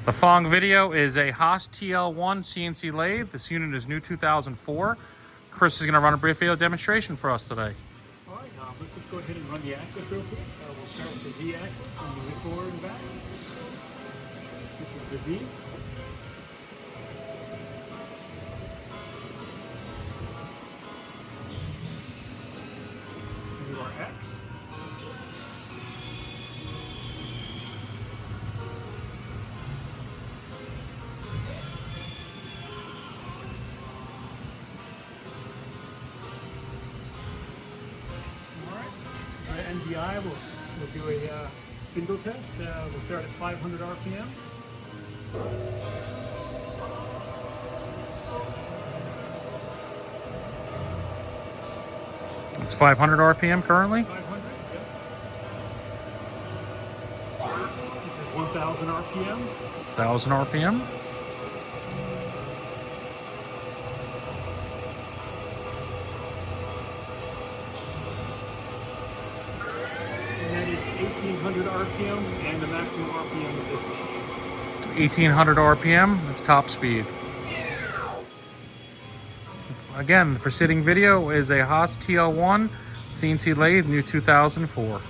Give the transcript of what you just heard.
The following video is a HAAS TL-1 CNC lathe. This unit is new 2004. Chris is going to run a brief video demonstration for us today. All right, let's just go ahead and run the axis real quick. We'll start with the Z axis and move it forward and back. This is the Z. Do our X. NDI, we'll do a spindle test. We'll start at 500 RPM. It's 500 RPM currently. 500, yep. This is 1,000 RPM. 1,000 RPM. And that is 1,800 RPM, and the maximum RPM of this machine. 1,800 RPM. That's top speed. Again, the preceding video is a HAAS TL-1 CNC lathe, new 2004.